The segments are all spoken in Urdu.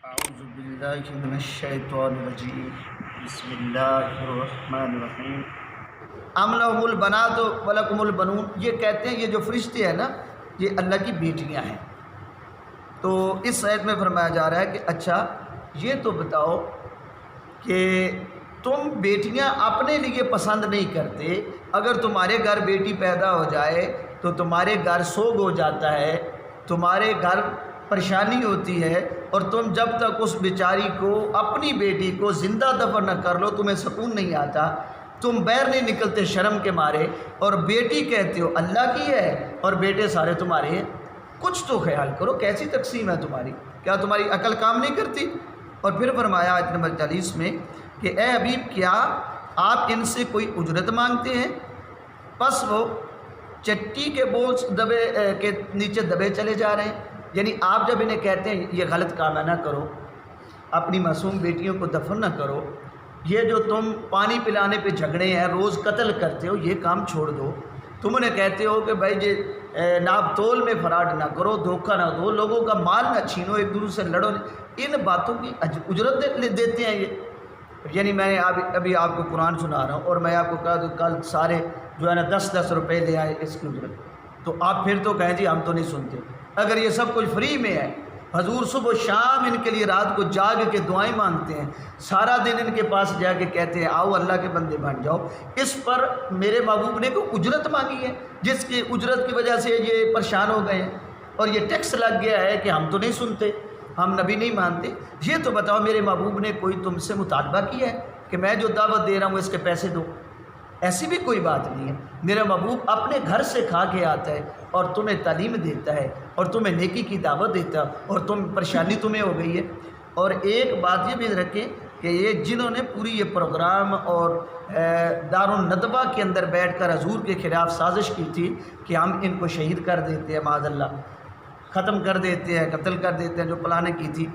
اعوذ باللہ من الشیطان الرجیم بسم اللہ الرحمن الرحیم ام لہم البنات ولکم البنون، یہ کہتے ہیں یہ جو فرشتے ہیں نا یہ اللہ کی بیٹیاں ہیں۔ تو اس آیت میں فرمایا جا رہا ہے کہ اچھا یہ تو بتاؤ کہ تم بیٹیاں اپنے لیے پسند نہیں کرتے، اگر تمہارے گھر بیٹی پیدا ہو جائے تو تمہارے گھر سوگ ہو جاتا ہے، تمہارے گھر پریشانی ہوتی ہے، اور تم جب تک اس بیچاری کو اپنی بیٹی کو زندہ دفن نہ کر لو تمہیں سکون نہیں آتا، تم باہر نہیں نکلتے شرم کے مارے، اور بیٹی کہتے ہو اللہ کی ہے اور بیٹے سارے تمہارے ہیں۔ کچھ تو خیال کرو، کیسی تقسیم ہے تمہاری؟ کیا تمہاری عقل کام نہیں کرتی؟ اور پھر فرمایا آیت نمبر 40 میں کہ اے حبیب کیا آپ ان سے کوئی اجرت مانگتے ہیں؟ پس وہ چٹی کے بوجھ دبے کے نیچے دبے چلے جا رہے ہیں۔ یعنی آپ جب انہیں کہتے ہیں یہ غلط کام ہے نہ کرو، اپنی معصوم بیٹیوں کو دفن نہ کرو، یہ جو تم پانی پلانے پہ جھگڑے ہیں، روز قتل کرتے ہو، یہ کام چھوڑ دو، تم انہیں کہتے ہو کہ بھائی یہ ناپ تول میں فراڈ نہ کرو، دھوکہ نہ دو، لوگوں کا مال نہ چھینو، ایک دوسرے سے لڑو، ان باتوں کی اجرت دیتے ہیں یہ۔ یعنی میں ابھی آپ کو قرآن سنا رہا ہوں اور میں آپ کو کہا کہ کل سارے جو ہے نا 10 روپے لے آئے اس کی اجرت، تو آپ پھر تو کہیں جی ہم تو نہیں سنتے۔ اگر یہ سب کچھ فری میں ہے، حضور صبح و شام ان کے لیے رات کو جاگ کے دعائیں مانگتے ہیں، سارا دن ان کے پاس جا کے کہتے ہیں آؤ اللہ کے بندے بن جاؤ، اس پر میرے محبوب نے کوئی اجرت مانگی ہے جس کی اجرت کی وجہ سے یہ پریشان ہو گئے ہیں، اور یہ ٹیکس لگ گیا ہے کہ ہم تو نہیں سنتے، ہم نبی نہیں مانتے؟ یہ تو بتاؤ میرے محبوب نے کوئی تم سے مطالبہ کیا ہے کہ میں جو دعوت دے رہا ہوں اس کے پیسے دو؟ ایسی بھی کوئی بات نہیں ہے۔ میرا محبوب اپنے گھر سے کھا کے آتا ہے اور تمہیں تعلیم دیتا ہے اور تمہیں نیکی کی دعوت دیتا ہے، اور پریشانی تمہیں ہو گئی ہے۔ اور ایک بات یہ بھی رکھیں کہ یہ جنہوں نے پوری یہ پروگرام اور دارالندوہ کے اندر بیٹھ کر حضور کے خلاف سازش کی تھی کہ ہم ان کو شہید کر دیتے ہیں، معاذ اللہ ختم کر دیتے ہیں، قتل کر دیتے ہیں، جو پلانیں کی تھی،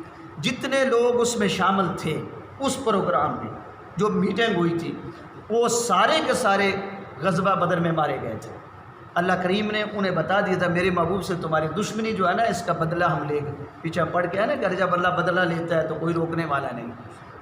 جتنے لوگ اس میں شامل تھے اس پروگرام میں جو میٹنگ ہوئی تھی، وہ سارے کے سارے غزوہ بدر میں مارے گئے تھے۔ اللہ کریم نے انہیں بتا دیا تھا میرے محبوب سے تمہاری دشمنی جو ہے نا اس کا بدلہ ہم لے گئے۔ پیچھے پڑھ کے ہے نا کہ جب اللہ بدلہ لیتا ہے تو کوئی روکنے والا نہیں۔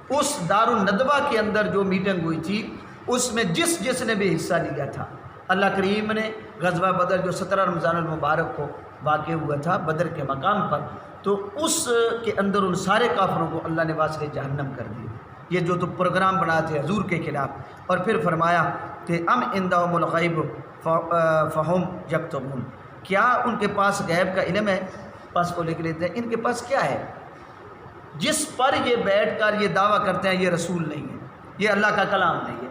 اس دارالندوہ کے اندر جو میٹنگ ہوئی تھی اس میں جس نے بھی حصہ لیا تھا، اللہ کریم نے غزوہ بدر جو 17 رمضان المبارک کو واقع ہوا تھا بدر کے مقام پر، تو اس کے اندر ان سارے کافروں کو اللہ نے واسطے جہنم کر دیا، یہ جو تو پروگرام بنا تھے حضور کے خلاف۔ اور پھر فرمایا کہ ام عندہم الغیب فہم یکتبون، کیا ان کے پاس غیب کا علم ہے؟ پاس کو لکھ لیتے ہیں، ان کے پاس کیا ہے جس پر یہ بیٹھ کر یہ دعویٰ کرتے ہیں یہ رسول نہیں ہے، یہ اللہ کا کلام نہیں ہے؟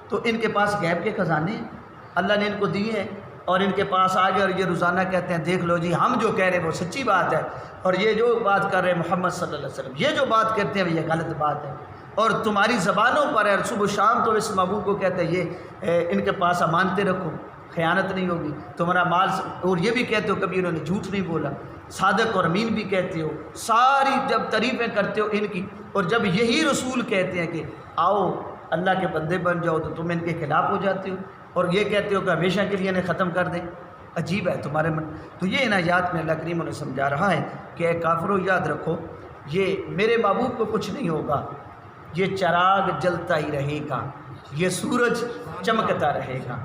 تو ان کے پاس غیب کے خزانے ہیں، اللہ نے ان کو دیے ہیں، اور ان کے پاس آگے اور یہ روزانہ کہتے ہیں دیکھ لو جی ہم جو کہہ رہے ہیں وہ سچی بات ہے، اور یہ جو بات کر رہے ہیں محمد صلی اللہ علیہ وسلم یہ جو بات کرتے ہیں یہ غلط بات ہے، اور تمہاری زبانوں پر ہے، صبح و شام تو اس محبوب کو کہتے ہیں یہ ان کے پاس امانتیں رکھو، خیانت نہیں ہوگی، تمہارا مال، اور یہ بھی کہتے ہو کبھی انہوں نے جھوٹ نہیں بولا، صادق اور امین بھی کہتے ہو، ساری جب تعریفیں کرتے ہو ان کی، اور جب یہی رسول کہتے ہیں کہ آؤ اللہ کے بندے بن جاؤ تو تم ان کے خلاف ہو جاتے ہو، اور یہ کہتے ہو کہ ہمیشہ کے لیے انہیں ختم کر دیں۔ عجیب ہے تمہارے من۔ تو یہ عنایات میں اللہ کریم انہیں سمجھا رہا ہے کہ اے کافرو یاد رکھو یہ میرے محبوب کو کچھ نہیں ہوگا، یہ چراغ جلتا ہی رہے گا، یہ سورج چمکتا رہے گا،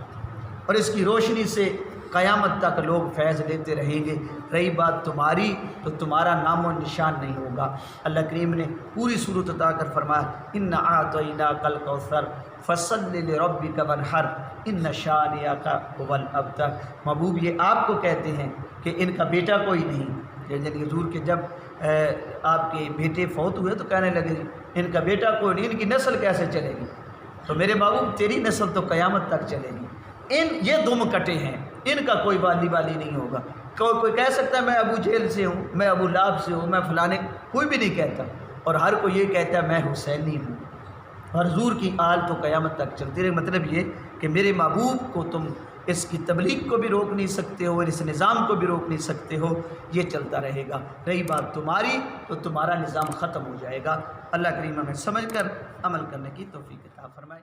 اور اس کی روشنی سے قیامت تک لوگ فیض لیتے رہیں گے۔ رہی بات تمہاری تو تمہارا نام و نشان نہیں ہوگا۔ اللہ کریم نے پوری صورت عطا کر فرمایا ان اعطیناک الکوثر فصل لربک وانحر ان شانئک هو الابتر۔ محبوب یہ آپ کو کہتے ہیں کہ ان کا بیٹا کوئی نہیں، یعنی حضور کے جب آپ کے بیٹے فوت ہوئے تو کہنے لگے ان کا بیٹا کوئی نہیں، ان کی نسل کیسے چلے گی؟ تو میرے محبوب تیری نسل تو قیامت تک چلے گی، یہ دم کٹے ہیں، ان کا کوئی والی نہیں ہوگا۔ کوئی کہہ سکتا ہے میں ابو جہل سے ہوں، میں ابو لہب سے ہوں، میں فلانے، کوئی بھی نہیں کہتا، اور ہر کوئی یہ کہتا ہے میں حسینی ہوں، اور حضور کی آل تو قیامت تک چلتی رہے۔ مطلب یہ کہ میرے محبوب کو تم اس کی تبلیغ کو بھی روک نہیں سکتے ہو اور اس نظام کو بھی روک نہیں سکتے ہو، یہ چلتا رہے گا۔ رہی بات تمہاری تو تمہارا نظام ختم ہو جائے گا۔ اللہ کریم ہمیں سمجھ کر عمل کرنے کی توفیق عطا فرمائے۔